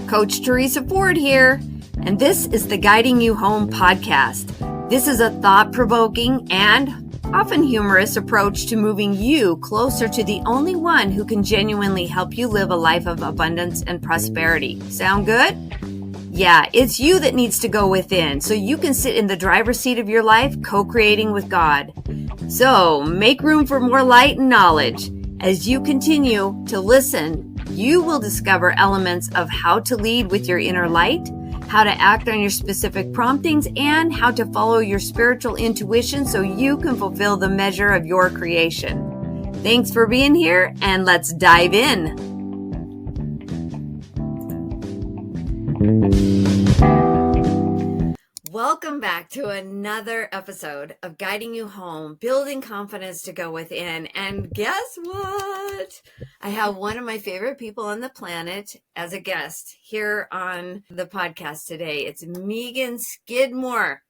Coach Teresa Ford here, and this is the Guiding You Home podcast. This is a thought-provoking and often humorous approach to moving you closer to the only one who can genuinely help you live a life of abundance and prosperity. Sound good? Yeah, it's you that needs to go within so you can sit in the driver's seat of your life, co-creating with God. So make room for more light and knowledge. As you continue to listen, you will discover elements of how to lead with your inner light, how to act on your specific promptings, and how to follow your spiritual intuition so you can fulfill the measure of your creation. Thanks for being here, and let's dive in. Welcome back to another episode of Guiding You Home, Building Confidence to Go Within. And guess what? I have one of my favorite people on the planet as a guest here on the podcast today. It's Meagan Skidmore,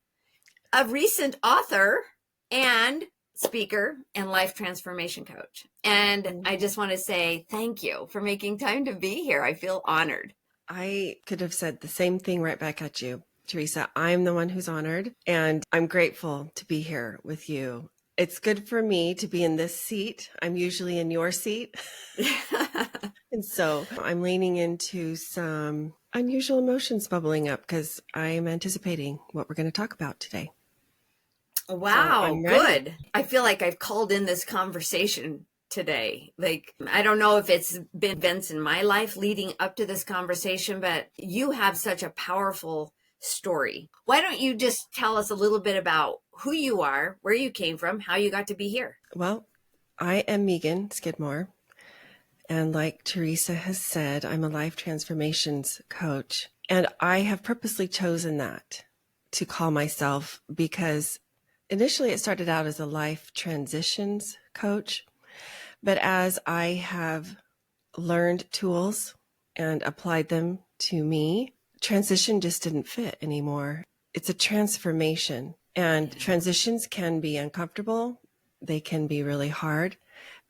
a recent author and speaker and life transformation coach. And I just want to say thank you for making time to be here. I feel honored. I could have said the same thing right back at you, Teresa. I'm the one who's honored, and I'm grateful to be here with you. It's good for me to be in this seat. I'm usually in your seat. And so I'm leaning into some unusual emotions bubbling up because I'm anticipating what we're going to talk about today. Wow, so good. I feel like I've called in this conversation today. Like, I don't know if it's been events in my life leading up to this conversation, but you have such a powerful story. Why don't you just tell us a little bit about who you are, where you came from, how you got to be here? Well, I am Meagan Skidmore. And like Teresa has said, I'm a life transformations coach. And I have purposely chosen that to call myself because initially it started out as a life transitions coach. But as I have learned tools and applied them to me, transition just didn't fit anymore. It's a transformation, and transitions can be uncomfortable. They can be really hard,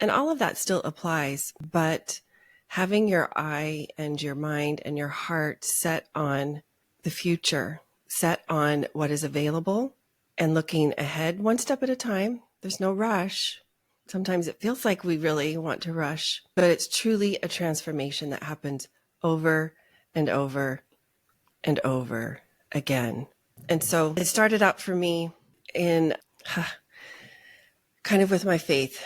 and all of that still applies. But having your eye and your mind and your heart set on the future, set on what is available, and looking ahead one step at a time, there's no rush. Sometimes it feels like we really want to rush, but it's truly a transformation that happens over and over and over again. And so it started out for me in kind of with my faith.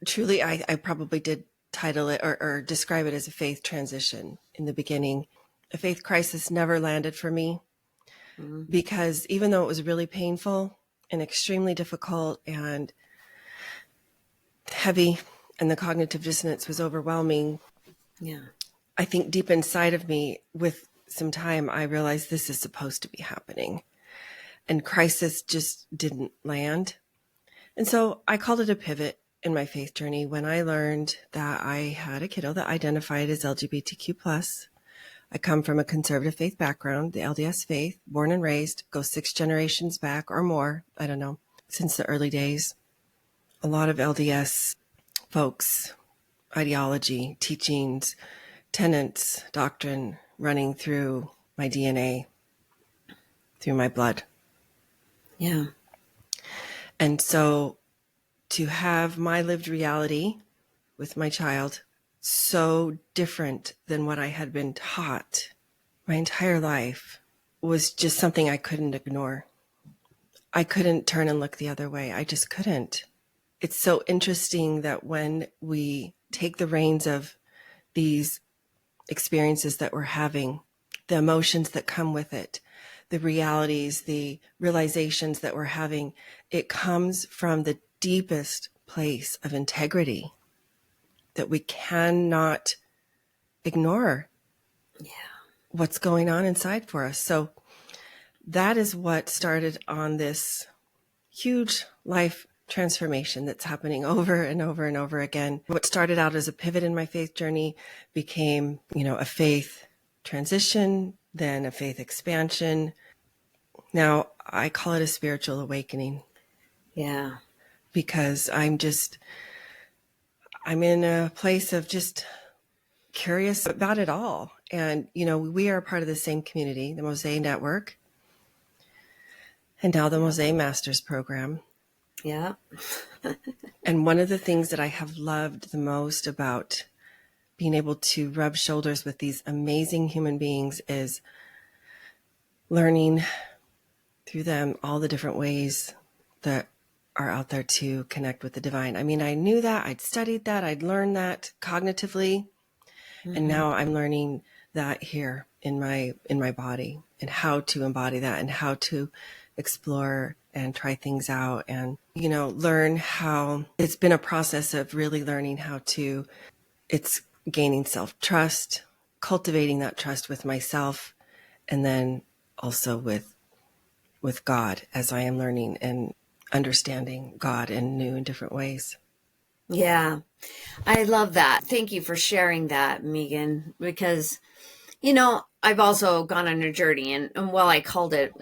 Truly, I probably did title it or describe it as a faith transition in the beginning. A faith crisis never landed for me because even though it was really painful and extremely difficult and heavy and the cognitive dissonance was overwhelming, I think deep inside of me with some time, I realized this is supposed to be happening. And crisis just didn't land. And so I called it a pivot in my faith journey when I learned that I had a kiddo that identified as LGBTQ+. I come from a conservative faith background, the LDS faith, born and raised, go 6 generations back or more, I don't know, since the early days. A lot of LDS folks, ideology, teachings, tenets, doctrine, running through my DNA, through my blood. Yeah. And so to have my lived reality with my child so different than what I had been taught my entire life was just something I couldn't ignore. I couldn't turn and look the other way. I just couldn't. It's so interesting that when we take the reins of these experiences that we're having, the emotions that come with it, the realities, the realizations that we're having, it comes from the deepest place of integrity that we cannot ignore what's going on inside for us. So that is what started on this huge life transformation that's happening over and over and over again. What started out as a pivot in my faith journey became, a faith transition, then a faith expansion. Now I call it a spiritual awakening. Yeah. Because I'm in a place of just curious about it all. And, we are part of the same community, the Mosaic Network, and now the Mosaic Masters program. Yeah. And one of the things that I have loved the most about being able to rub shoulders with these amazing human beings is learning through them all the different ways that are out there to connect with the divine. I mean, I knew that, I'd studied that, I'd learned that cognitively, and now I'm learning that here in my body, and how to embody that, and how to explore and try things out, and learn how it's been a process of really learning how to, it's gaining self-trust, cultivating that trust with myself, and then also with God, as I am learning and understanding God in new and different ways. Yeah, I love that. Thank you for sharing that, Meagan, because, I've also gone on a journey, and while I called it,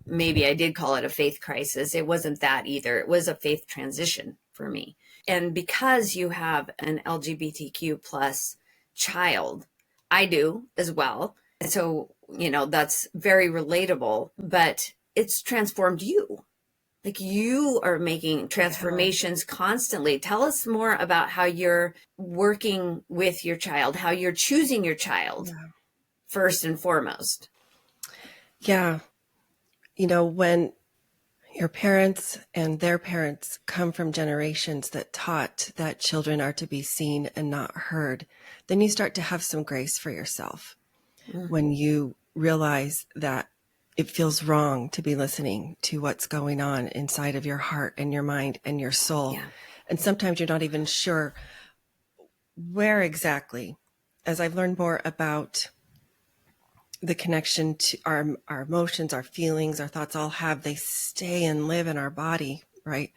maybe I did call it a faith crisis, it wasn't that either. It was a faith transition for me. And because you have an LGBTQ plus child, I do as well. And so, that's very relatable, but it's transformed you. Like, you are making transformations constantly. Tell us more about how you're working with your child, how you're choosing your child first and foremost. Yeah. When your parents and their parents come from generations that taught that children are to be seen and not heard, then you start to have some grace for yourself when you realize that it feels wrong to be listening to what's going on inside of your heart and your mind and your soul. Yeah. And sometimes you're not even sure where exactly. As I've learned more about the connection to our emotions, our feelings, our thoughts all have, they stay and live in our body, right?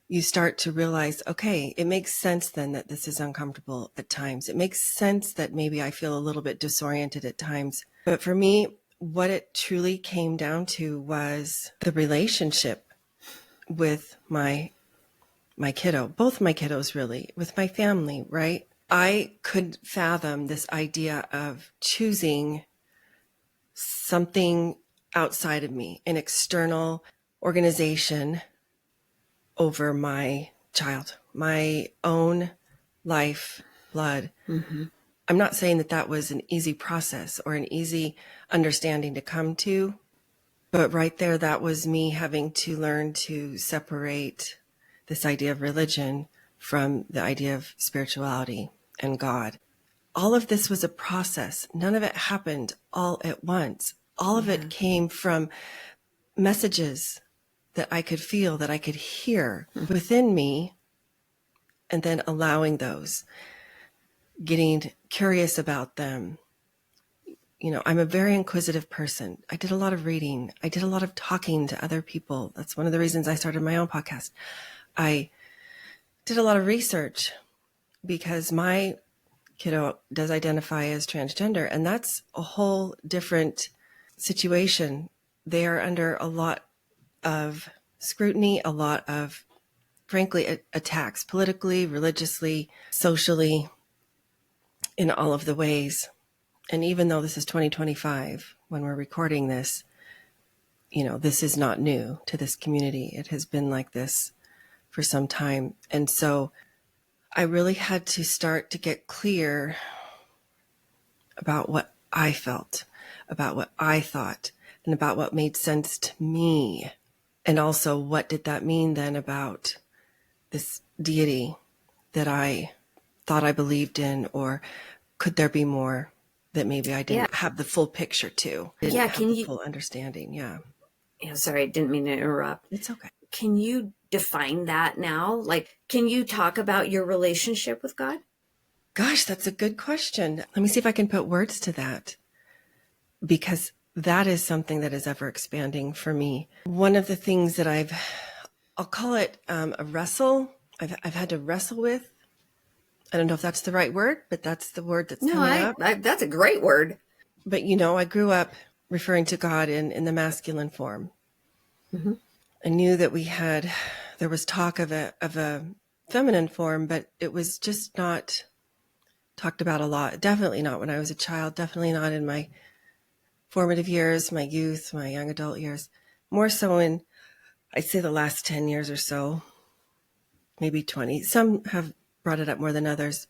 You start to realize, okay, it makes sense then that this is uncomfortable at times. It makes sense that maybe I feel a little bit disoriented at times. But for me, what it truly came down to was the relationship with my kiddo, both my kiddos really, with my family, right? I could fathom this idea of choosing something outside of me, an external organization, over my child, my own life, blood. I'm not saying that that was an easy process or an easy understanding to come to, but right there, that was me having to learn to separate this idea of religion from the idea of spirituality and God. All of this was a process. None of it happened all at once. All of it came from messages that I could feel, that I could hear within me, and then allowing those, getting curious about them. I'm a very inquisitive person. I did a lot of reading. I did a lot of talking to other people. That's one of the reasons I started my own podcast. I did a lot of research because my kiddo does identify as transgender, and that's a whole different situation. They are under a lot of scrutiny, a lot of, frankly, attacks politically, religiously, socially, in all of the ways. And even though this is 2025, when we're recording this, this is not new to this community. It has been like this for some time. And so I really had to start to get clear about what I felt, about what I thought, and about what made sense to me. And also, what did that mean then about this deity that I thought I believed in, or could there be more that maybe I didn't have the full picture to, didn't have the full understanding. Yeah, sorry, I didn't mean to interrupt. It's okay. Can you define that now? Like, can you talk about your relationship with God? Gosh, that's a good question. Let me see if I can put words to that, because that is something that is ever expanding for me. One of the things that I'll call it a wrestle. I've had to wrestle with. I don't know if that's the right word, but that's the word that's coming up. That's a great word. But, I grew up referring to God in the masculine form. I knew that there was talk of a feminine form, but it was just not talked about a lot. Definitely not when I was a child. Definitely not in my formative years, my youth, my young adult years. More so in, I'd say, the last 10 years or so, maybe 20. Some have brought it up more than others.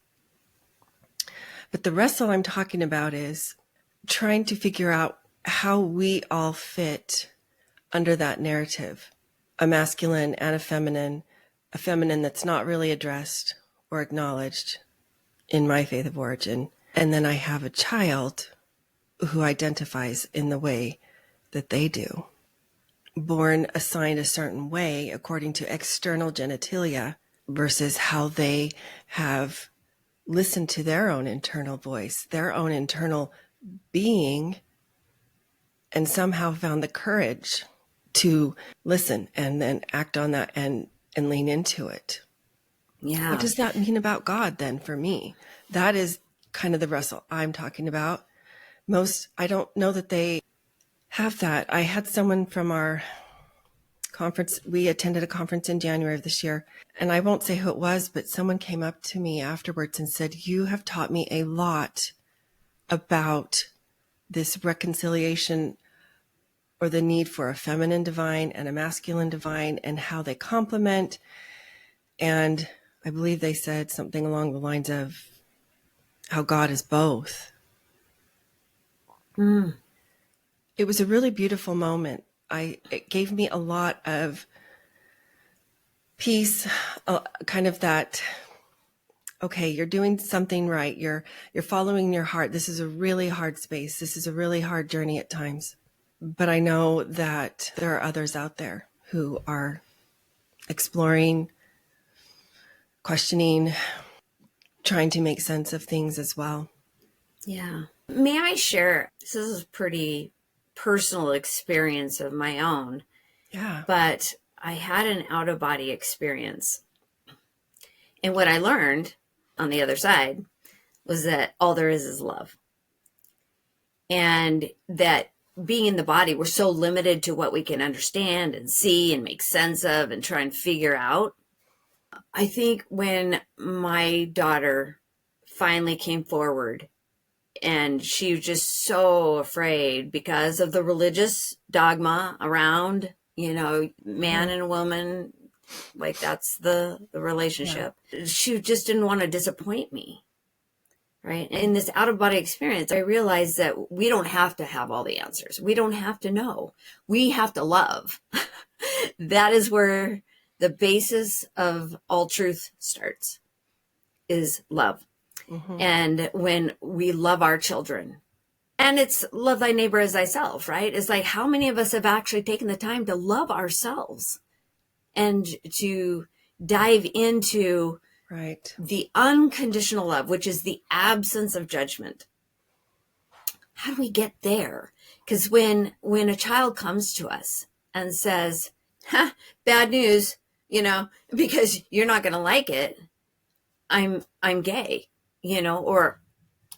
But the wrestle I'm talking about is trying to figure out how we all fit under that narrative. A masculine and a feminine that's not really addressed or acknowledged in my faith of origin. And then I have a child who identifies in the way that they do. Born assigned a certain way according to external genitalia versus how they have listened to their own internal voice, their own internal being, and somehow found the courage to listen and then act on that and lean into it. Yeah. What does that mean about God then for me? That is kind of the wrestle I'm talking about. I don't know that they have that. I had someone from our conference. We attended a conference in January of this year, and I won't say who it was, but someone came up to me afterwards and said, "You have taught me a lot about this reconciliation or the need for a feminine divine and a masculine divine and how they complement." And I believe they said something along the lines of how God is both. It was a really beautiful moment. It gave me a lot of peace, kind of that, okay, you're doing something right. You're following your heart. This is a really hard space. This is a really hard journey at times. But I know that there are others out there who are exploring, questioning, trying to make sense of things as well. Yeah. May I share? This is a pretty personal experience of my own. Yeah. But I had an out-of-body experience. And what I learned on the other side was that all there is love. And that being in the body, we're so limited to what we can understand and see and make sense of and try and figure out. I think when my daughter finally came forward, and she was just so afraid because of the religious dogma around, man and woman, like that's the relationship. Yeah. She just didn't want to disappoint me. Right. In this out of body experience, I realized that we don't have to have all the answers. We don't have to know. We have to love. That is where the basis of all truth starts, is love. Mm-hmm. And when we love our children, and it's love thy neighbor as thyself, right? It's like, how many of us have actually taken the time to love ourselves and to dive into the unconditional love, which is the absence of judgment? How do we get there? Because when a child comes to us and says, bad news, because you're not going to like it, I'm gay, or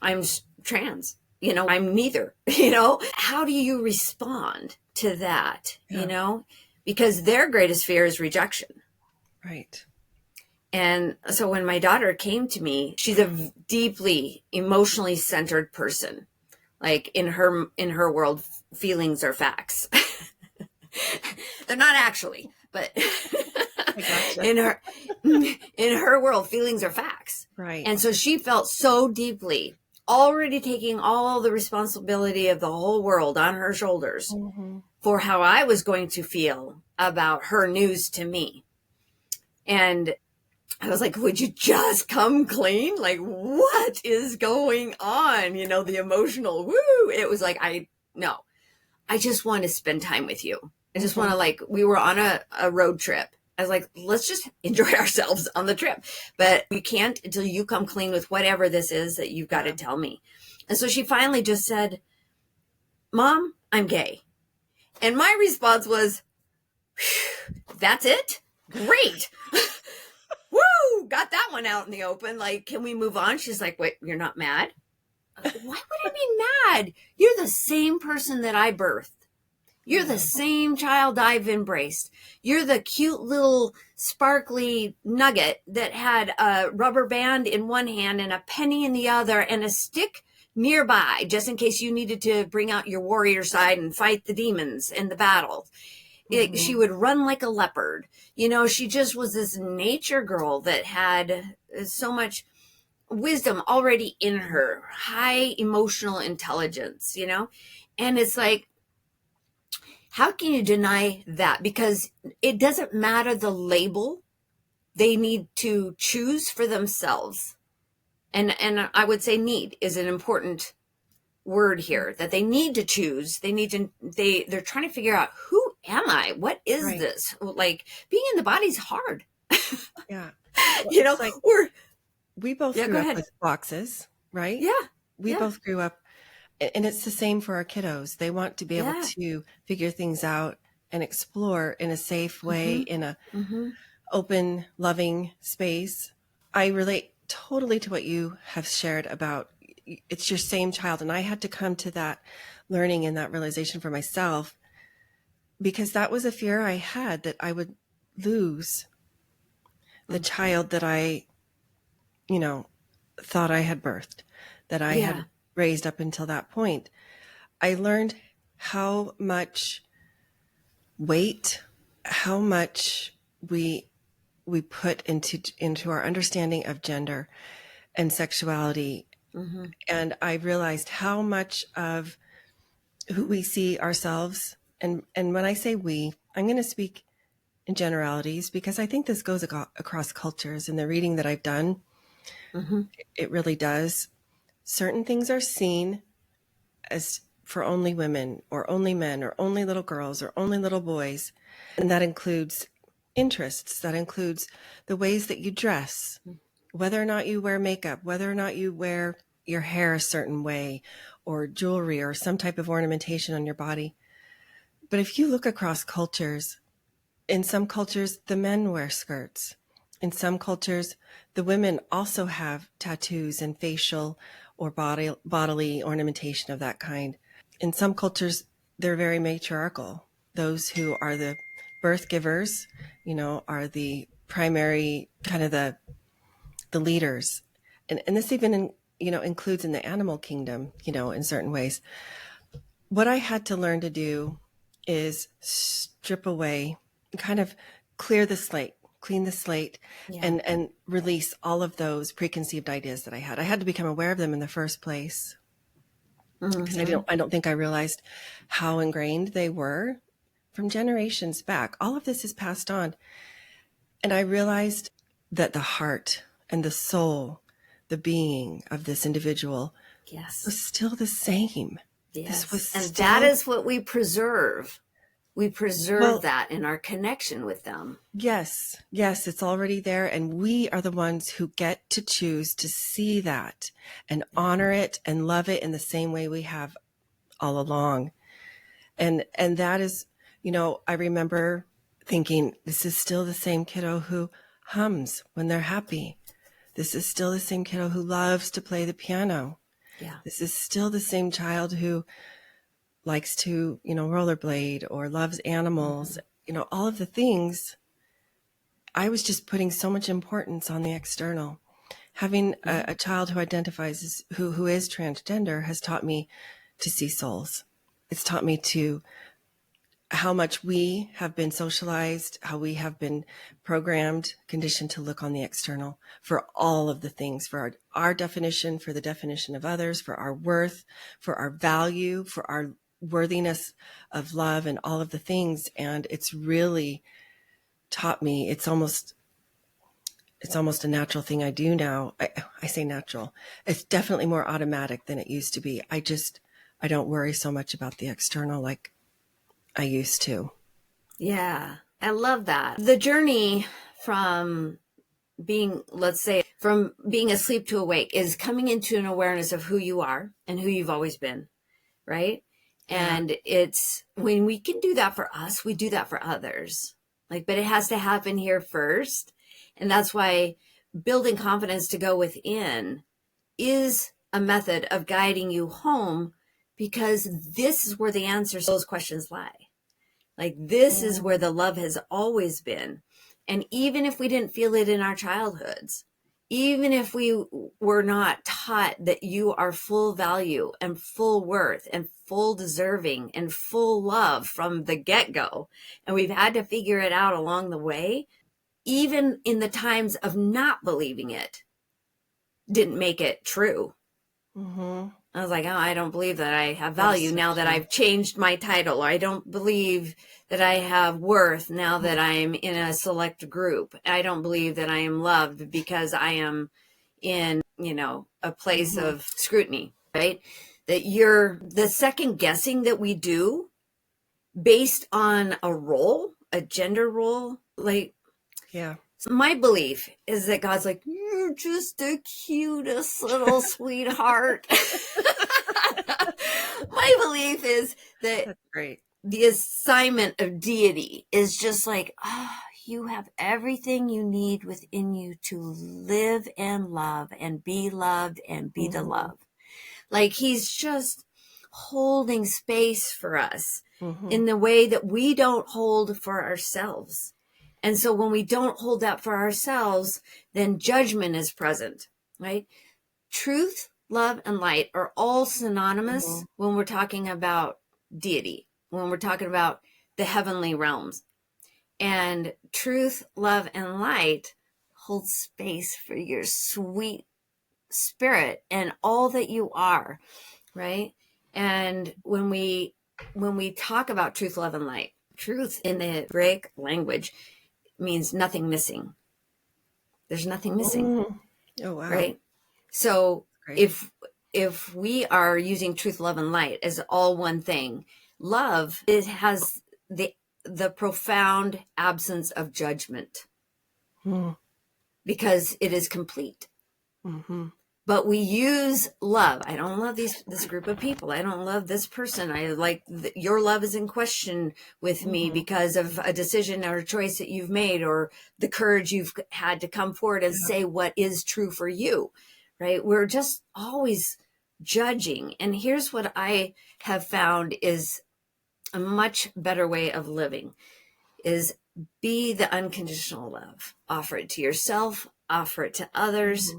I'm trans, I'm neither, how do you respond to that, because their greatest fear is rejection. Right. And so when my daughter came to me, she's a deeply emotionally centered person. Like in her world, feelings are facts. They're not actually, but gotcha. in her world, feelings are facts. Right. And so she felt so deeply, already taking all the responsibility of the whole world on her shoulders for how I was going to feel about her news to me. And I was like, would you just come clean? Like, what is going on? The emotional woo. It was like, I just want to spend time with you. I just want to, we were on a road trip. I was like, let's just enjoy ourselves on the trip. But we can't until you come clean with whatever this is that you've got to tell me. And so she finally just said, Mom, I'm gay. And my response was, that's it? Great. Woo! Got that one out in the open. Like, can we move on? She's like, wait, you're not mad? Why would I be mad? You're the same person that I birthed. You're the same child I've embraced. You're the cute little sparkly nugget that had a rubber band in one hand and a penny in the other and a stick nearby, just in case you needed to bring out your warrior side and fight the demons in the battle. She would run like a leopard. She just was this nature girl that had so much wisdom already in her, high emotional intelligence, and it's like, how can you deny that? Because it doesn't matter the label they need to choose for themselves. And I would say need is an important word here, that they need to choose. They're trying to figure out, who am I? What is this? Like, being in the body's hard. Yeah. Well, like, we both grew up with boxes, right? Yeah. We both grew up, and it's the same for our kiddos. They want to be able to figure things out and explore in a safe way, in a open, loving space. I relate totally to what you have shared about it's your same child. And I had to come to that learning and that realization for myself, because that was a fear I had, that I would lose the child that I, thought I had birthed, that I had raised up until that point. I learned how much weight, how much we put into our understanding of gender and sexuality. And I realized how much of who we see ourselves, and when I say we, I'm going to speak in generalities, because I think this goes across cultures. In the reading that I've done, it really does. Certain things are seen as for only women or only men or only little girls or only little boys. And that includes interests. That includes the ways that you dress, whether or not you wear makeup, whether or not you wear your hair a certain way, or jewelry or some type of ornamentation on your body. But if you look across cultures, in some cultures, the men wear skirts. In some cultures, the women also have tattoos and facial or bodily ornamentation of that kind. In some cultures, they're very matriarchal. Those who are the birth givers, are the primary kind of the leaders. And this even, includes in the animal kingdom, in certain ways. What I had to learn to do is strip away, kind of clean the slate, and release all of those preconceived ideas that I had. I had to become aware of them in the first place, because I don't think I realized how ingrained they were from generations back. All of this is passed on. And I realized that the heart and the soul, the being of this individual was still the same. That is what we preserve. We preserve that in our connection with them. Yes, it's already there. And we are the ones who get to choose to see that and honor it and love it in the same way we have all along. And that is, I remember thinking, this is still the same kiddo who hums when they're happy. This is still the same kiddo who loves to play the piano. Yeah. This is still the same child who likes to, rollerblade or loves animals, all of the things. I was just putting so much importance on the external. Having a child who identifies as who is transgender has taught me to see souls. It's taught me how much we have been socialized, how we have been programmed, conditioned to look on the external for all of the things, for our definition, for the definition of others, for our worth, for our value, for our worthiness of love, and all of the things. And it's really taught me, it's almost a natural thing I do now. I say natural. It's definitely more automatic than it used to be. I don't worry so much about the external like I used to. Yeah, I love that. The journey from being asleep to awake is coming into an awareness of who you are and who you've always been, right? Yeah. And it's when we can do that for us, we do that for others. But it has to happen here first. And that's why building confidence to go within is a method of guiding you home, because this is where the answers to those questions lie. Like, this is where the love has always been. And even if we didn't feel it in our childhoods, even if we were not taught that you are full value and full worth and full deserving and full love from the get-go, and we've had to figure it out along the way, even in the times of not believing it, didn't make it true. Mm-hmm. I was like, oh, I don't believe that I have value now that I've changed my title. Or I don't believe that I have worth now that I'm in a select group. I don't believe that I am loved because I am in, a place of scrutiny, right? That you're the second guessing that we do based on a role, a gender role. Like, Yeah. my belief is that God's like, you're just the cutest little sweetheart. My belief is that That's great. the assignment of deity is just like, you have everything you need within you to live and love and be loved and be the love. Like, he's just holding space for us in the way that we don't hold for ourselves. And so when we don't hold that for ourselves, then judgment is present, right? Truth, love, and light are all synonymous when we're talking about deity, when we're talking about the heavenly realms. And truth, love, and light hold space for your sweet spirit and all that you are, right? And when we talk about truth, love, and light, truth in the Hebraic language means nothing missing. There's nothing missing. Oh, wow. Right? So Great. if we are using truth, love, and light as all one thing, love, it has the profound absence of judgment because it is complete. But we use love. I don't love this group of people. I don't love this person. I like your love is in question with me because of a decision or a choice that you've made, or the courage you've had to come forward and say what is true for you, right? We're just always judging. And here's what I have found is a much better way of living is be the unconditional love. Offer it to yourself, offer it to others.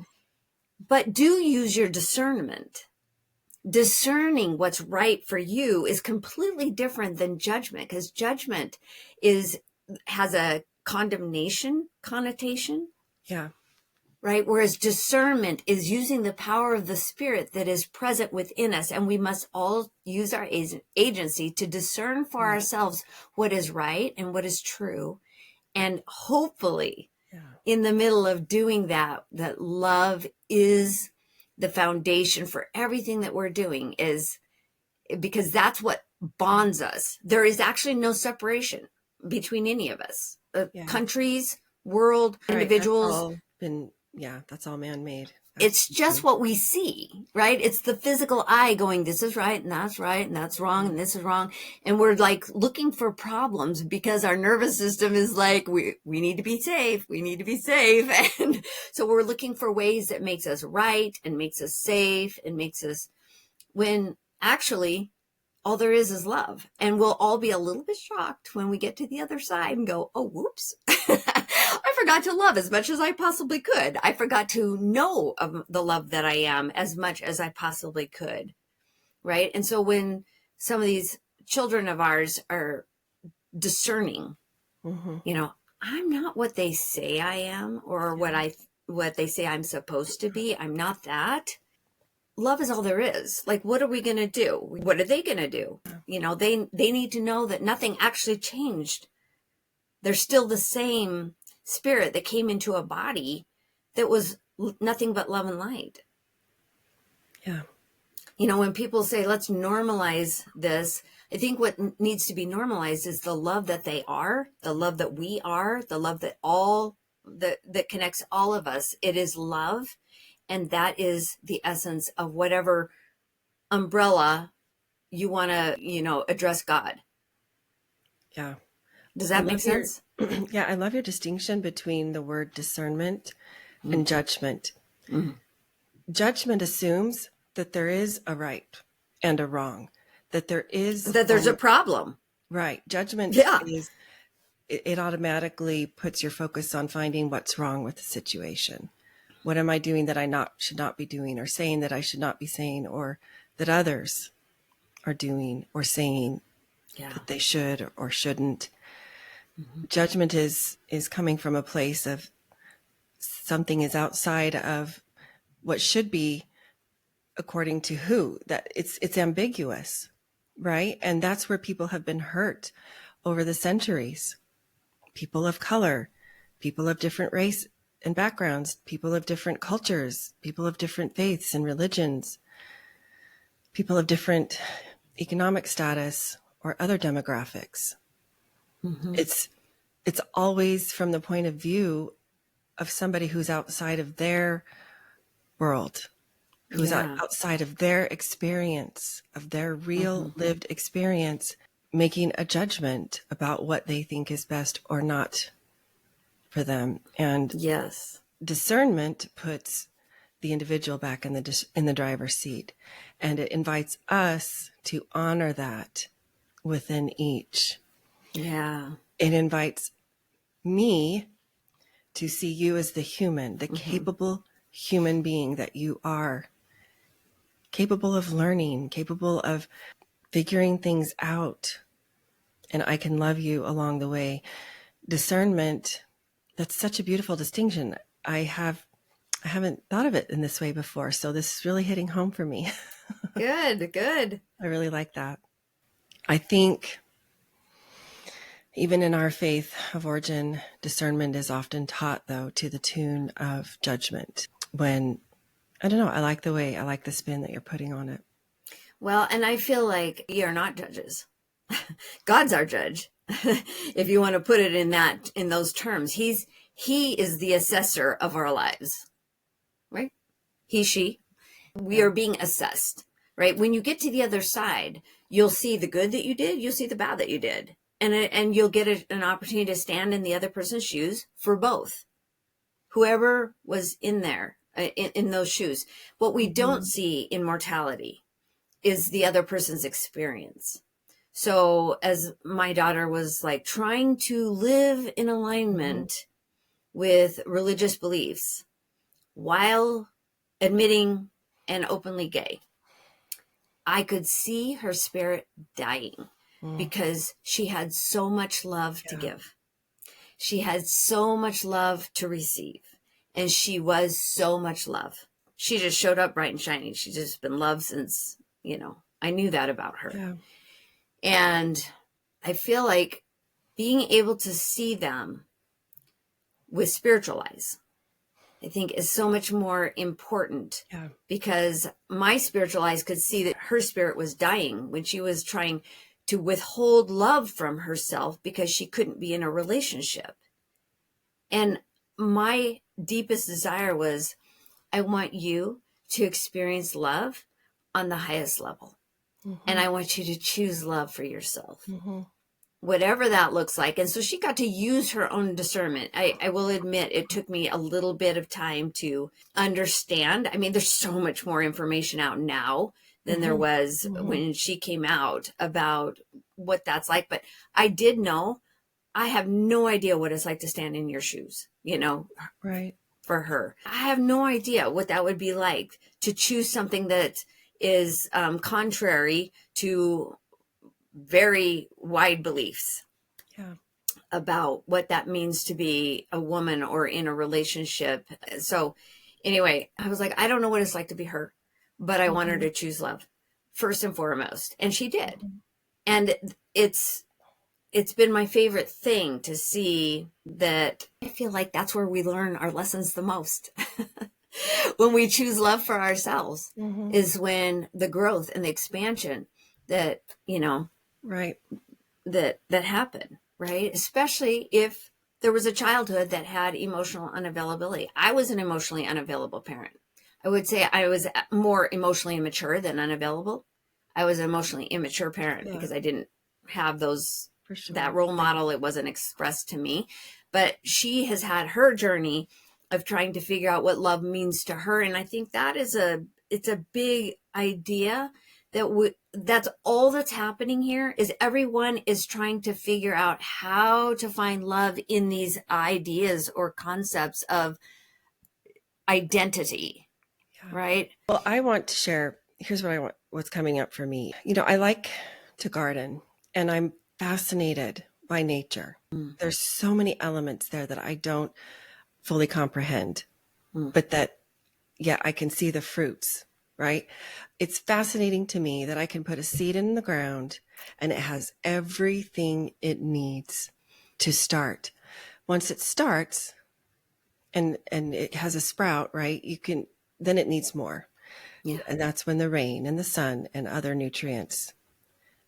But do use your discernment. Discerning what's right for you is completely different than judgment, because judgment has a condemnation connotation. Yeah. Right? Whereas discernment is using the power of the Spirit that is present within us. And we must all use our agency to discern for ourselves what is right and what is true. And hopefully, in the middle of doing that love is the foundation for everything that we're doing, is because that's what bonds us. There is actually no separation between any of us, countries, world, individuals. That's all man-made. It's just what we see, right? It's the physical eye going, this is right, and that's wrong, and this is wrong. And we're like looking for problems because our nervous system is like, we need to be safe. We need to be safe. And so we're looking for ways that makes us right and makes us safe and makes us, when actually all there is love. And we'll all be a little bit shocked when we get to the other side and go, oh, whoops. I forgot to love as much as I possibly could. I forgot to know of the love that I am as much as I possibly could. Right. And so when some of these children of ours are discerning, I'm not what they say I am, or what they say I'm supposed to be. I'm not that. Love is all there is. Like, what are we going to do? What are they going to do? They need to know that nothing actually changed. They're still the same spirit that came into a body that was nothing but love and light. Yeah. When people say, let's normalize this, I think what needs to be normalized is the love that they are, the love that we are, the love that connects all of us. It is love. And that is the essence of whatever umbrella you want to, address God. Yeah. Does that make sense? Yeah, I love your distinction between the word discernment and judgment. Judgment assumes that there is a right and a wrong, that there's a problem. Right. Judgment Yeah. is, it automatically puts your focus on finding what's wrong with the situation. What am I doing that I should not be doing, or saying that I should not be saying, or that others are doing or saying Yeah. that they should or shouldn't. Mm-hmm. Judgment is coming from a place of something is outside of what should be, according to who. That it's ambiguous, right? And that's where people have been hurt over the centuries. People of color, people of different race and backgrounds, people of different cultures, people of different faiths and religions, people of different economic status or other demographics. Mm-hmm. It's always from the point of view of somebody who's outside of their world, who's outside of their experience, of their real lived experience, making a judgment about what they think is best or not for them. And Yes. discernment puts the individual back in the driver's seat, and it invites us to honor that within each. Yeah. It invites me to see you as the human, the capable human being that you are, capable of learning, capable of figuring things out, and I can love you along the way. Discernment, that's such a beautiful distinction. I haven't thought of it in this way before, so this is really hitting home for me. Good. I really like that. I think even in our faith of origin, discernment is often taught, though, to the tune of judgment. When, I don't know, I like the spin that you're putting on it. Well, and I feel like we are not judges. God's our judge. If you want to put it in those terms, he is the assessor of our lives, right? She, we are being assessed, right? When you get to the other side, you'll see the good that you did. You'll see the bad that you did. And you'll get an opportunity to stand in the other person's shoes for both. Whoever was in there, in those shoes. What we don't see in mortality is the other person's experience. So as my daughter was like trying to live in alignment with religious beliefs while admitting and openly gay, I could see her spirit dying because she had so much love to give. She had so much love to receive. And she was so much love. She just showed up bright and shiny. She's just been loved since, I knew that about her. Yeah. And I feel like being able to see them with spiritual eyes, I think, is so much more important. Yeah. Because my spiritual eyes could see that her spirit was dying when she was trying to withhold love from herself because she couldn't be in a relationship. And my deepest desire was, I want you to experience love on the highest level. And I want you to choose love for yourself, whatever that looks like. And so she got to use her own discernment. I will admit it took me a little bit of time to understand. I mean, there's so much more information out now than there was when she came out about what that's like. But I did know, I have no idea what it's like to stand in your shoes, Right. for her. I have no idea what that would be like to choose something that is contrary to very wide beliefs about what that means to be a woman or in a relationship. So anyway, I was like, I don't know what it's like to be her, but I want her to choose love first and foremost. And she did. And it's been my favorite thing to see that. I feel like that's where we learn our lessons the most. When we choose love for ourselves is when the growth and the expansion that, Right. that happen, right? Especially if there was a childhood that had emotional unavailability. I was an emotionally unavailable parent. I would say I was more emotionally immature than unavailable. I was an emotionally immature parent because I didn't have that role model. It wasn't expressed to me. But she has had her journey of trying to figure out what love means to her. And I think that it's a big idea that's all that's happening here, is everyone is trying to figure out how to find love in these ideas or concepts of identity, Yeah. right? Well, I want to share, here's what I want, what's coming up for me. I like to garden, and I'm fascinated by nature. There's so many elements there that I don't fully comprehend, but that, yeah, I can see the fruits, right? It's fascinating to me that I can put a seed in the ground and it has everything it needs to start. Once it starts and it has a sprout, right? Then it needs more. Yeah. And that's when the rain and the sun and other nutrients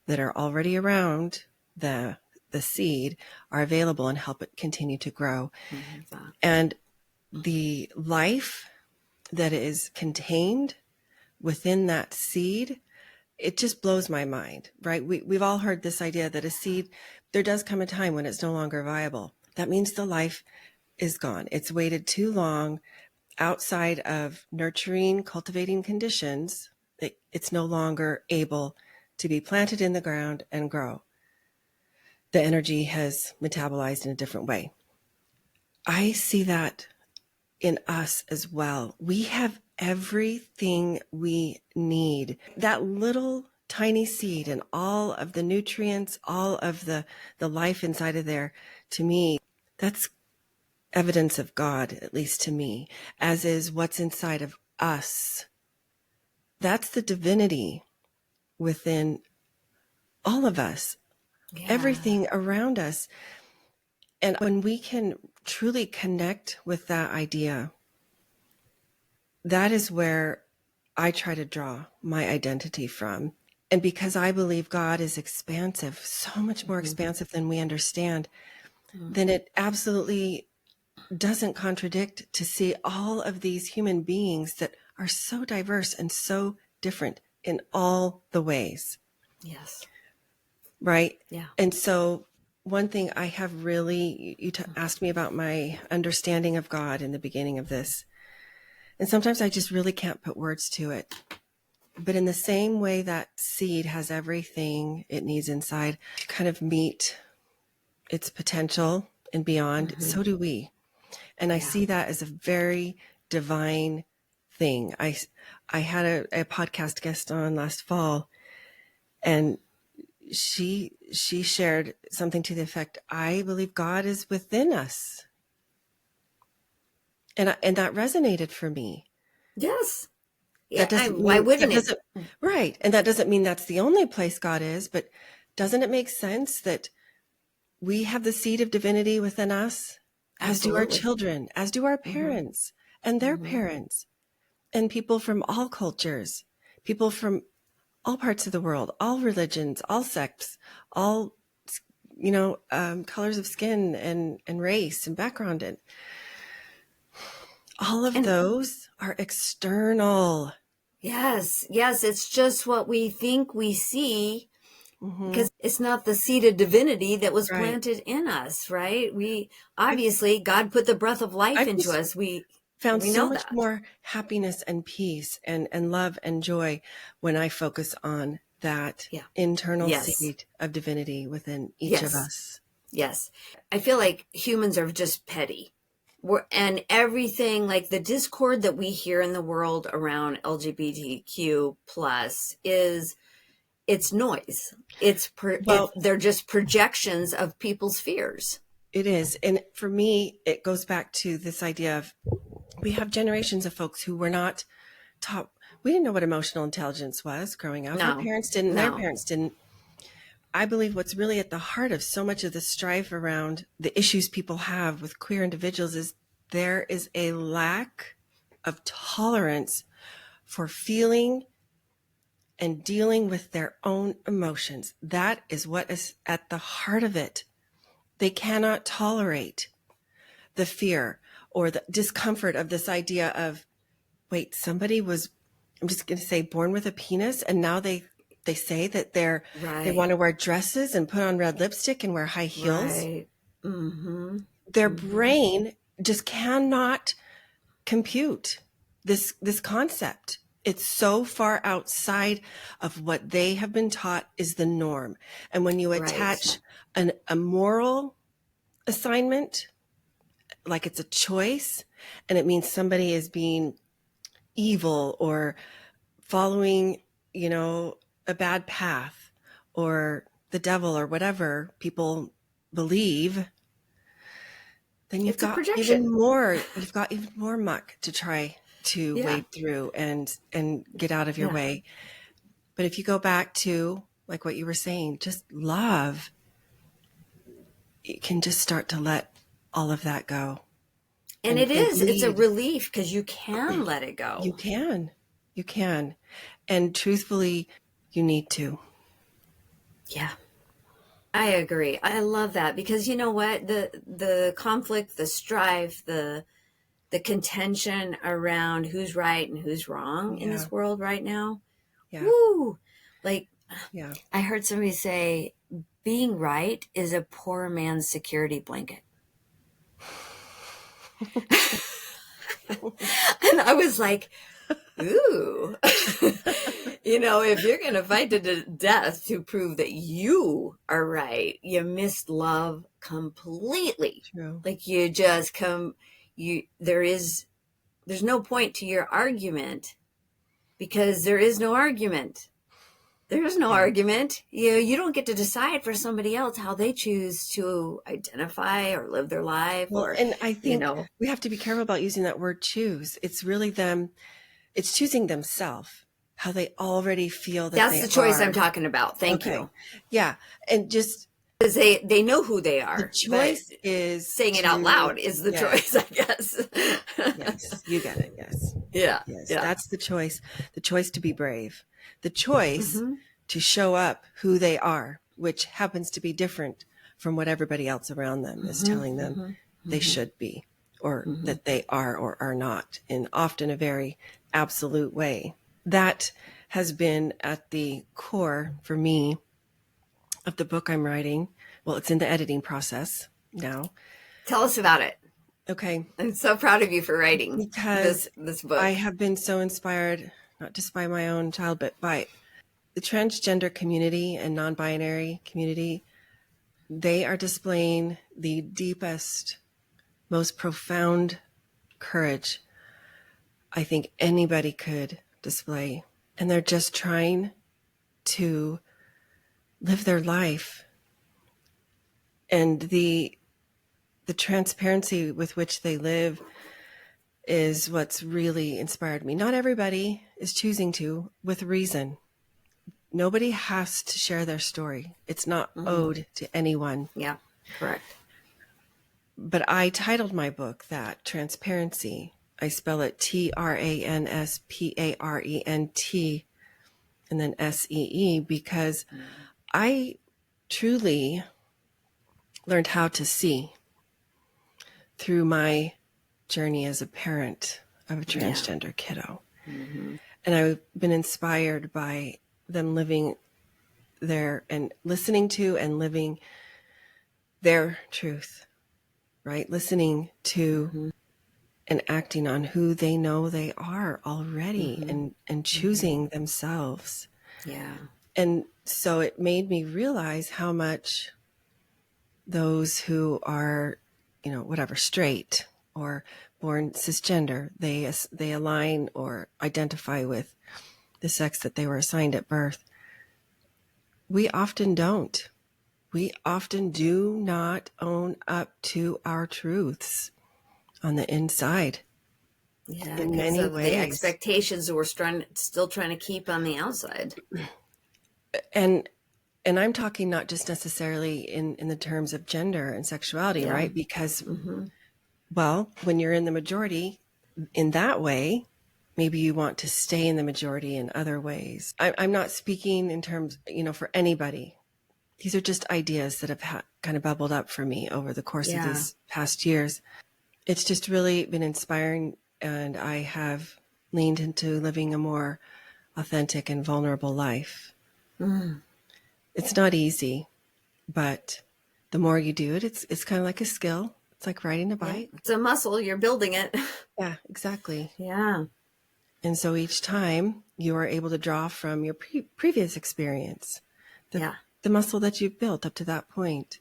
that are already around the seed are available and help it continue to grow. And the life that is contained within that seed, it just blows my mind, right? We've all heard this idea that a seed, there does come a time when it's no longer viable. That means the life is gone. It's waited too long outside of nurturing, cultivating conditions. It's no longer able to be planted in the ground and grow. The energy has metabolized in a different way. I see that in us as well. We have everything we need. That little tiny seed and all of the nutrients, all of the life inside of there, to me, that's evidence of God, at least to me, as is what's inside of us. That's the divinity within all of us, everything around us. And when we can truly connect with that idea, that is where I try to draw my identity from. And because I believe God is expansive, so much more expansive than we understand, then it absolutely doesn't contradict to see all of these human beings that are so diverse and so different in all the ways. Yes. Right? Yeah. And so one thing I have really, you asked me about my understanding of God in the beginning of this. And sometimes I just really can't put words to it. But in the same way that seed has everything it needs inside to kind of meet its potential and beyond, so do we. And I see that as a very divine thing. I had a podcast guest on last fall, and she shared something to the effect, I believe God is within us. And that resonated for me. Yes. That doesn't why mean, wouldn't that it? doesn't, right. And that doesn't mean that's the only place God is, but doesn't it make sense that we have the seed of divinity within us, as do our children, as do our parents and their parents, and people from all cultures, people from all parts of the world, all religions, all sects, all, colors of skin and race and background. And all of those are external. Yes. It's just what we think we see, because it's not the seed of divinity that was planted in us, right? Obviously God put the breath of life into us. We found so much that. more happiness and peace and love and joy when I focus on that internal seed of divinity within each of us. Yes. I feel like humans are just petty. And everything, like the discord that we hear in the world around LGBTQ plus it's noise. They're just projections of people's fears. It is. And for me, it goes back to this idea of, we have generations of folks who were not taught. We didn't know what emotional intelligence was growing up. Our parents didn't, their parents didn't. I believe what's really at the heart of so much of the strife around the issues people have with queer individuals is there is a lack of tolerance for feeling and dealing with their own emotions. That is what is at the heart of it. They cannot tolerate the fear or the discomfort of this idea of, wait, somebody was, I'm just going to say, born with a penis, and now they say that they want to wear dresses and put on red lipstick and wear high heels. Right. Their brain just cannot compute this concept. It's so far outside of what they have been taught is the norm. And when you attach a moral assignment, like it's a choice, and it means somebody is being evil or following, a bad path or the devil or whatever people believe, then you've got even more muck to try to wade through and get out of your way. But if you go back to like what you were saying, just love, you can just start to let all of that go. And it's a relief because you can let it go. You can. And truthfully, you need to. Yeah. I agree. I love that because you know what? The conflict, the strife, the contention around who's right and who's wrong in this world right now. Yeah. Woo! Like, I heard somebody say, being right is a poor man's security blanket. And I was like, ooh. If you're going to fight to death to prove that you are right, you missed love completely. True. Like you just there's no point to your argument because there is no argument. There's no argument. You don't get to decide for somebody else how they choose to identify or live their life. And I think we have to be careful about using that word choose. It's really them. It's choosing themselves, how they already feel that that's the choice I'm talking about. Thank you. Yeah. And just because they know who they are. The choice is saying it out loud is the choice, I guess. Yes, you get it. Yes. Yeah. Yes. Yeah. That's the choice. The choice to be brave. The choice to show up who they are, which happens to be different from what everybody else around them is telling them they should be, or that they are or are not, in often a very absolute way. That has been at the core for me of the book I'm writing. Well, it's in the editing process now. Tell us about it. Okay. I'm so proud of you for writing because this book. I have been so inspired, not just by my own child, but by the transgender community and non-binary community. They are displaying the deepest, most profound courage I think anybody could display. And they're just trying to live their life. And the transparency with which they live is what's really inspired me. Not everybody is choosing to with reason. Nobody has to share their story. It's not owed to anyone. Yeah, correct. But I titled my book that, Transparency. I spell it TRANSPARENT and then SEE, because I truly learned how to see through my journey as a parent of a transgender kiddo. And I've been inspired by them living their and listening to and living their truth, right? Listening to and acting on who they know they are already and choosing themselves. Yeah. And so it made me realize how much those who are, straight or born cisgender, they align or identify with the sex that they were assigned at birth. We often don't. We often do not own up to our truths on the inside. Yeah, in many ways. The expectations that we're still trying to keep on the outside. And I'm talking not just necessarily in the terms of gender and sexuality, right? Because, well, when you're in the majority in that way, maybe you want to stay in the majority in other ways. I'm not speaking in terms, for anybody. These are just ideas that have kind of bubbled up for me over the course of these past years. It's just really been inspiring, and I have leaned into living a more authentic and vulnerable life. It's not easy, but the more you do it, it's kind of like a skill. It's like riding a bike. It's a muscle. You're building it. Yeah, exactly. Yeah. And so each time you are able to draw from your previous experience, the muscle that you've built up to that point.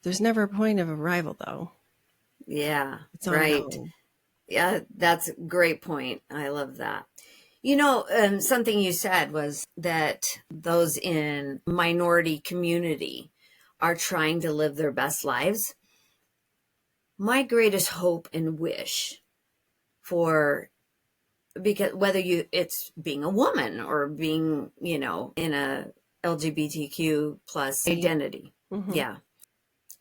There's never a point of arrival, though. Yeah. It's Right. ongoing. Yeah, that's a great point. I love that. Something you said was that those in minority community are trying to live their best lives. My greatest hope and wish for, because whether it's being a woman or being, in a LGBTQ plus identity. Mm-hmm. Yeah.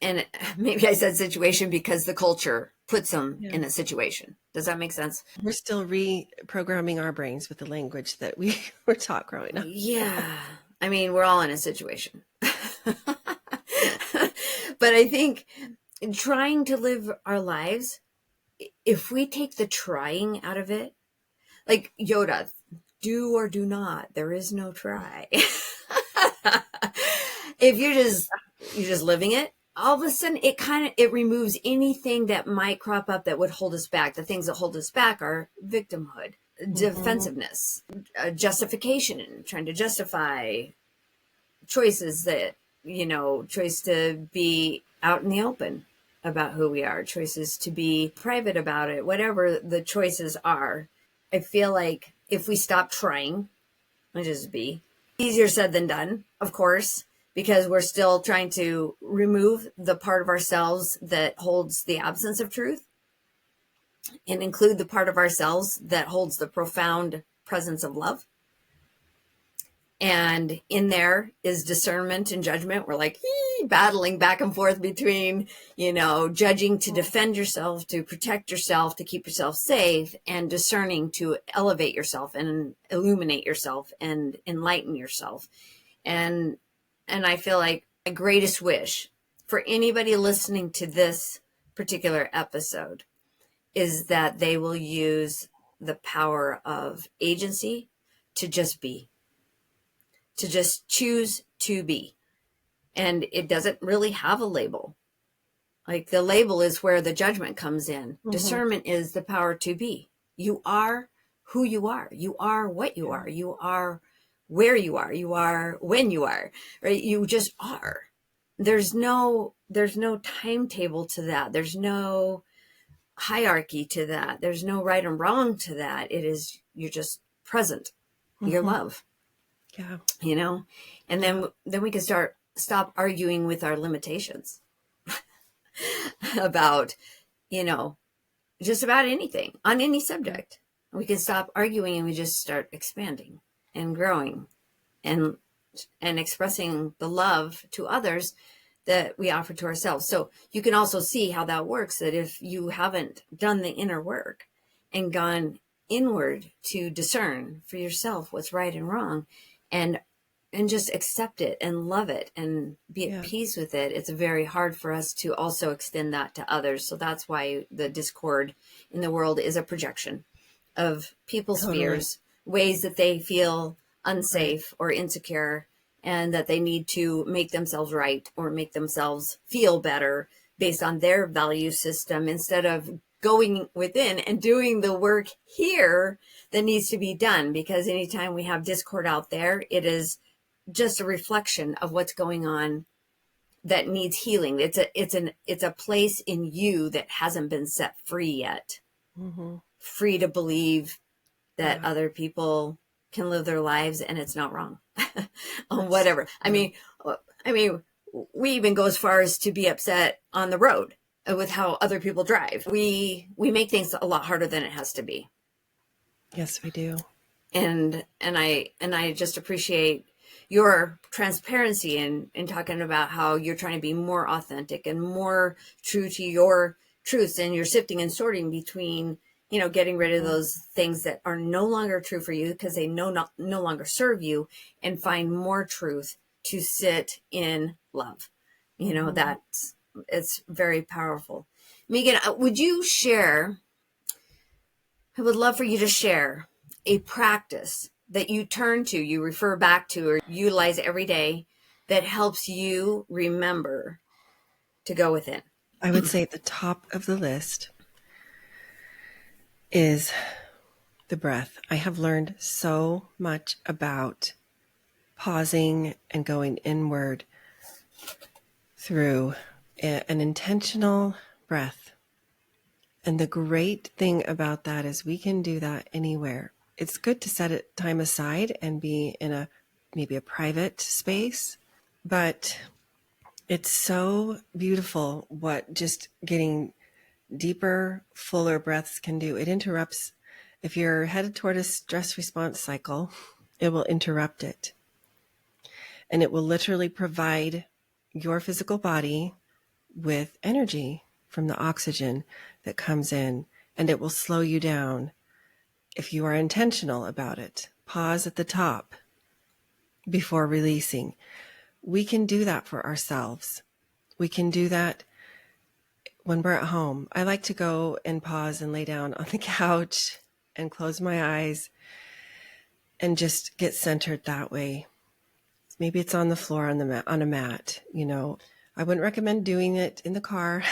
And maybe I said situation because the culture puts them in a situation. Does that make sense? We're still reprogramming our brains with the language that we were taught growing up. Yeah. I mean, we're all in a situation. But I think trying to live our lives, if we take the trying out of it, like Yoda, do or do not, there is no try. If you're just living it, all of a sudden it removes anything that might crop up that would hold us back. The things that hold us back are victimhood, defensiveness, justification, trying to justify choices that, choice to be out in the open about who we are, choices to be private about it, whatever the choices are. I feel like if we stop trying, which is be easier said than done, of course, because we're still trying to remove the part of ourselves that holds the absence of truth and include the part of ourselves that holds the profound presence of love. And in there is discernment and judgment. We're like battling back and forth between, judging to defend yourself, to protect yourself, to keep yourself safe, and discerning to elevate yourself and illuminate yourself and enlighten yourself. And I feel like my greatest wish for anybody listening to this particular episode is that they will use the power of agency to just be, to just choose to be. And it doesn't really have a label. Like the label is where the judgment comes in. Mm-hmm. Discernment is the power to be. You are who you are. You are what you are. You are where you are. You are when you are, right? You just are. There's no timetable to that. There's no hierarchy to that. There's no right and wrong to that. You're just present. Mm-hmm. You're love. Yeah. And then we can stop arguing with our limitations about, just about anything on any subject. We can stop arguing and we just start expanding and growing and expressing the love to others that we offer to ourselves. So you can also see how that works, that if you haven't done the inner work and gone inward to discern for yourself what's right and wrong, and just accept it and love it and be at peace with it, it's very hard for us to also extend that to others. So that's why the discord in the world is a projection of people's fears, ways that they feel unsafe or insecure, and that they need to make themselves right or make themselves feel better based on their value system, instead of going within and doing the work here that needs to be done. Because anytime we have discord out there, it is just a reflection of what's going on that needs healing. It's a place in you that hasn't been set free yet. Mm-hmm. Free to believe that other people can live their lives and it's not wrong. Whatever. I mean, we even go as far as to be upset on the road with how other people drive. We make things a lot harder than it has to be. Yes, we do. And I just appreciate your transparency in talking about how you're trying to be more authentic and more true to your truths, and you're sifting and sorting between, getting rid of those things that are no longer true for you because they no longer serve you, and find more truth to sit in love. It's very powerful. Meagan, would you share, I would love for you to share a practice that you turn to, you refer back to, or utilize every day that helps you remember to go within. I would say at the top of the list is the breath. I have learned so much about pausing and going inward through an intentional breath. And the great thing about that is we can do that anywhere. It's good to set it time aside and be in maybe a private space, but it's so beautiful what just getting deeper, fuller breaths can do. It interrupts, if you're headed toward a stress response cycle, it will interrupt it. And it will literally provide your physical body with energy from the oxygen that comes in, and it will slow you down if you are intentional about it. Pause at the top before releasing. We can do that for ourselves. We can do that when we're at home. I like to go and pause and lay down on the couch and close my eyes and just get centered that way. Maybe it's on the floor on a mat, you know. I wouldn't recommend doing it in the car.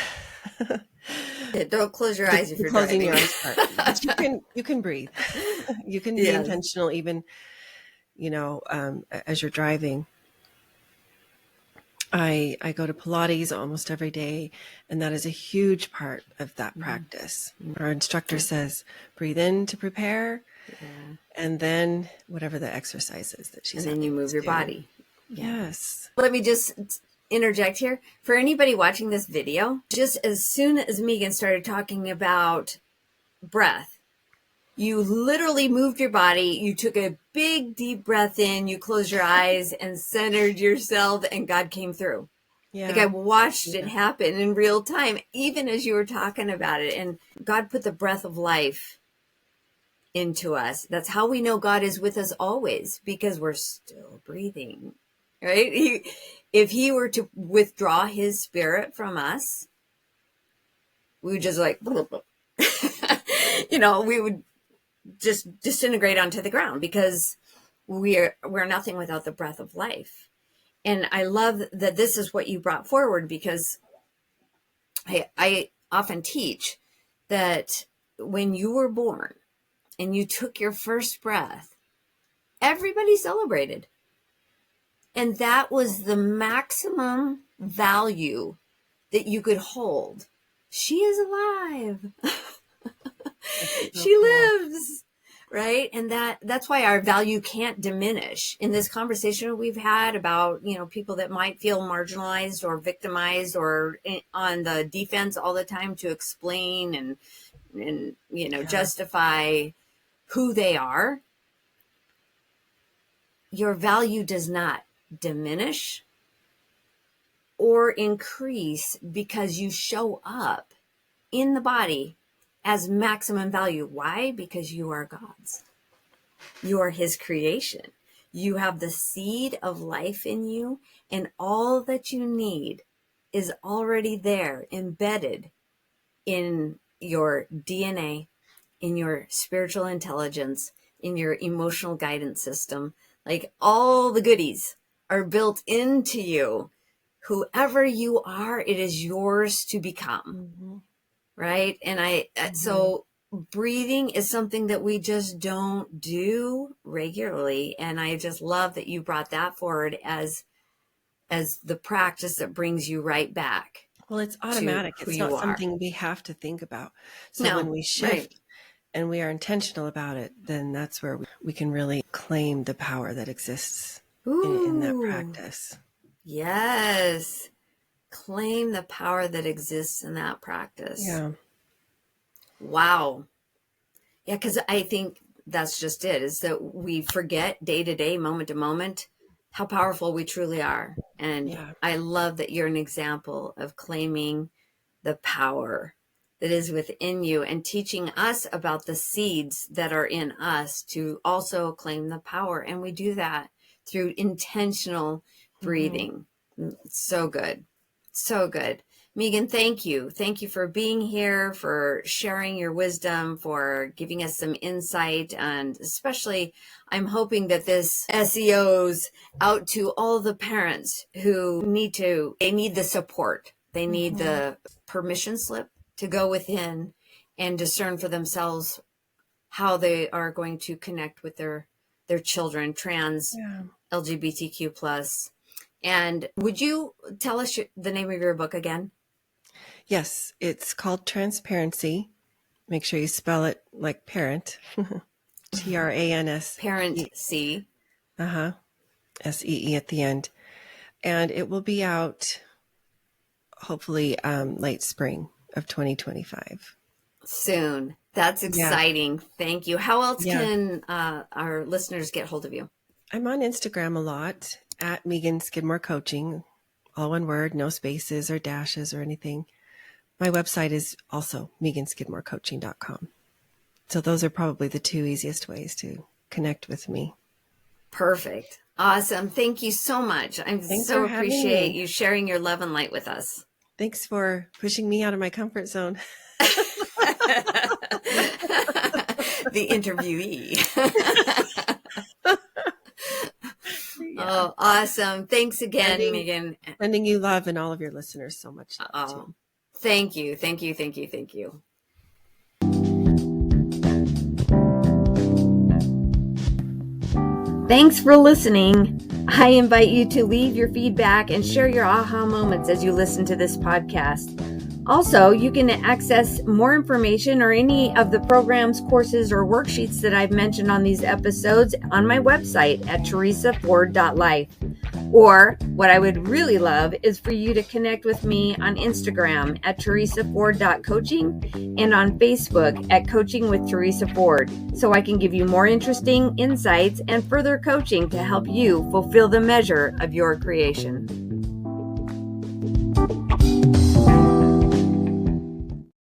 Don't close your eyes if you're closing driving. Your eyes part. But you can breathe. You can be intentional even, you know, as you're driving. I go to Pilates almost every day, and that is a huge part of that practice. Our instructor says, breathe in to prepare, and then whatever the exercise is that she's. And then you move your body. Yes. Let me just interject here. For anybody watching this video, just as soon as Meagan started talking about breath, you literally moved your body. You took a big, deep breath in. You closed your eyes and centered yourself, and God came through. Yeah. Like I watched it happen in real time, even as you were talking about it. And God put the breath of life into us. That's how we know God is with us always, because we're still breathing, right? If he were to withdraw his spirit from us, we would just like, you know, we would just disintegrate onto the ground, because we're nothing without the breath of life. And I love that this is what you brought forward, because I often teach that when you were born and you took your first breath, everybody celebrated. And that was the maximum value that you could hold. She is alive. She lives, right? And that's why our value can't diminish. In this conversation we've had about, you know, people that might feel marginalized or victimized or on the defense all the time to explain and you know, justify who they are. Your value does not diminish or increase because you show up in the body as maximum value. Why? Because you are God's. You are his creation. You have the seed of life in you, and all that you need is already there, embedded in your DNA, in your spiritual intelligence, in your emotional guidance system. Like all the goodies are built into you. Whoever you are, it is yours to become. Right? And so breathing is something that we just don't do regularly. And I just love that you brought that forward as the practice that brings you right back. Well, it's automatic. It's not something we have to think about. So when we shift and we are intentional about it, then that's where we can really claim the power that exists in that practice. Yes. Claim the power that exists in that practice. Yeah. Wow. Yeah, because I think that's just it, is that we forget day to day, moment to moment, how powerful we truly are. And I love that you're an example of claiming the power that is within you and teaching us about the seeds that are in us to also claim the power. And we do that through intentional breathing. It's so good. So good. Meagan, thank you. Thank you for being here, for sharing your wisdom, for giving us some insight. And especially, I'm hoping that this SEOs out to all the parents who need the support. They need the permission slip to go within and discern for themselves how they are going to connect with their children, trans, LGBTQ plus. And would you tell us the name of your book again? Yes, it's called Transparency. Make sure you spell it like parent. Trans. Parent C. SEE at the end. And it will be out hopefully late spring of 2025. Soon. That's exciting. Thank you. How else can our listeners get hold of you? I'm on Instagram a lot at Meagan Skidmore Coaching. All one word, no spaces or dashes or anything. My website is also meaganskidmorecoaching.com. So those are probably the two easiest ways to connect with me. Perfect. Awesome. Thank you so much. I so appreciate you sharing your love and light with us. Thanks for pushing me out of my comfort zone. The interviewee. Oh, awesome. Thanks again, Meagan. Sending you love and all of your listeners so much love too. Thank you. Thank you. Thank you. Thank you. Thanks for listening. I invite you to leave your feedback and share your aha moments as you listen to this podcast. Also, you can access more information or any of the programs, courses, or worksheets that I've mentioned on these episodes on my website at teresaford.life. Or what I would really love is for you to connect with me on Instagram at teresaford.coaching and on Facebook at Coaching with Teresa Ford, so I can give you more interesting insights and further coaching to help you fulfill the measure of your creation.